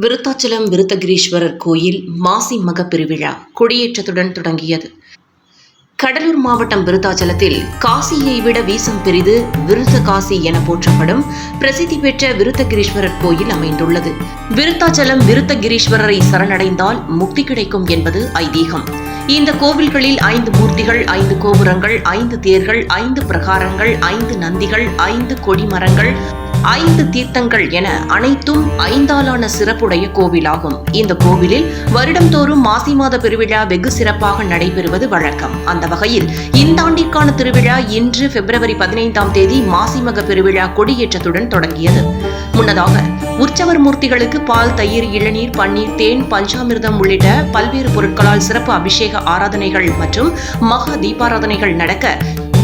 விருத்தாச்சலம் விருத்தகிரீஸ்வரர் கோயில் மாசி மக பெருவிழா கொடியேற்றத்துடன் தொடங்கியது. கடலூர் மாவட்டம் விருத்தாச்சலத்தில் காசியை விட வீசம் பெரிது விருத்த காசி என போற்றப்படும் பிரசித்தி பெற்ற விருத்தகிரீஸ்வரர் கோயில் அமைந்துள்ளது. விருத்தாச்சலம் விருத்தகிரீஸ்வரரை சரணடைந்தால் முக்தி கிடைக்கும் என்பது ஐதீகம். இந்த கோவில்களில் 5 மூர்த்திகள், 5 கோபுரங்கள், 5 தேர்கள், 5 பிரகாரங்கள், 5 நந்திகள், 5 கொடிமரங்கள், 5 தீர்த்தங்கள் என அனைத்தும் 5ஆலான சிறப்புடைய கோவிலாகும். இந்த கோவிலில் வருடம்தோறும் மாசி மாத பெருவிழா வெகு சிறப்பாக நடைபெறுவது வழக்கம். அந்த வகையில் இந்த ஆண்டிற்கான திருவிழா இன்று பிப்ரவரி 15ஆம் தேதி மாசிமக பெருவிழா கொடியேற்றத்துடன் தொடங்கியது. முன்னதாக உற்சவர் மூர்த்திகளுக்கு பால், தயிர், இளநீர், பன்னீர், தேன், பஞ்சாமிர்தம் உள்ளிட்ட பல்வேறு பொருட்களால் சிறப்பு அபிஷேக ஆராதனைகள் மற்றும் மகா தீபாராதனைகள் நடக்க,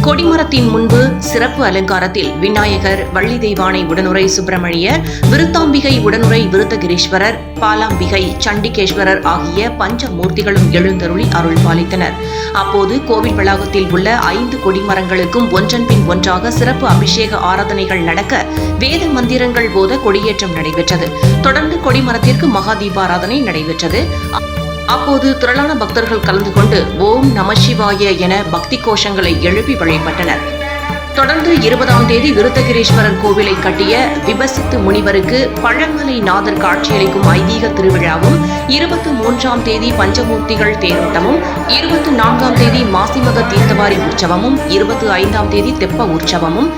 கொடிமரத்தின் முன்பு சிறப்பு அலங்காரத்தில் விநாயகர், வள்ளி தெய்வானை உடனுரை சுப்பிரமணியர், விருத்தாம்பிகை உடனுரை விருத்தகிரீஸ்வரர், பாலாம்பிகை, சண்டிகேஸ்வரர் ஆகிய பஞ்சமூர்த்திகளும் எழுந்தருளி அருள் பாலித்தனர். அப்போது கோவில் வளாகத்தில் உள்ள 5 கொடிமரங்களுக்கும் ஒன்றன் பின் ஒன்றாக சிறப்பு அபிஷேக ஆராதனைகள் நடக்க, வேத மந்திரங்கள் போத கொடியேற்றம் நடைபெற்றது. தொடர்ந்து கொடிமரத்திற்கு மகா தீபாராதனை நடைபெற்றது. அப்போது திரளான பக்தர்கள் கலந்து கொண்டு ஓம் நம சிவாய என பக்தி கோஷங்களை எழுப்பி வழிபட்டனர். தொடர்ந்து 20ஆம் தேதி விருத்தகிரீஸ்வரர் கோவிலை கட்டிய விபசித்து முனிவருக்கு பழமலை நாதர் காட்சியளிக்கும் ஐதீக திருவிழாவும், 23ஆம் தேதி பஞ்சமூர்த்திகள் தேரோட்டமும், 24ஆம் தேதி மாசிமக தீர்த்தவாரி உற்சவமும், 25ஆம் தேதி தெப்ப உற்சவமும்,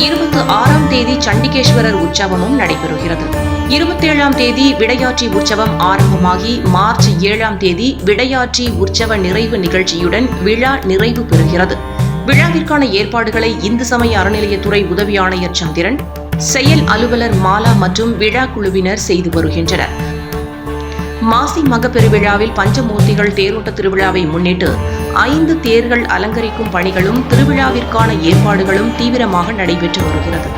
26ஆம் தேதி சண்டிகேஸ்வரர் உற்சவமும் நடைபெறுகிறது. 27ஆம் தேதி விடையாற்றி உற்சவம் ஆரம்பமாகி மார்ச் 7ஆம் தேதி விடையாற்றி உற்சவ நிறைவு நிகழ்ச்சியுடன் விழா நிறைவு பெறுகிறது. விழாவிற்கான ஏற்பாடுகளை இந்து சமய அறநிலையத்துறை உதவி ஆணையர் சந்திரன், செயல் அலுவலர் மாலா மற்றும் விழா குழுவினர் செய்து வருகின்றனர். மாசி மக பெருவிழாவில் பஞ்சமூர்த்திகள் தேரோட்ட திருவிழாவை முன்னிட்டு 5 தேர்கள் அலங்கரிக்கும் பணிகளும் திருவிழாவிற்கான ஏற்பாடுகளும் தீவிரமாக நடைபெற்று வருகிறது.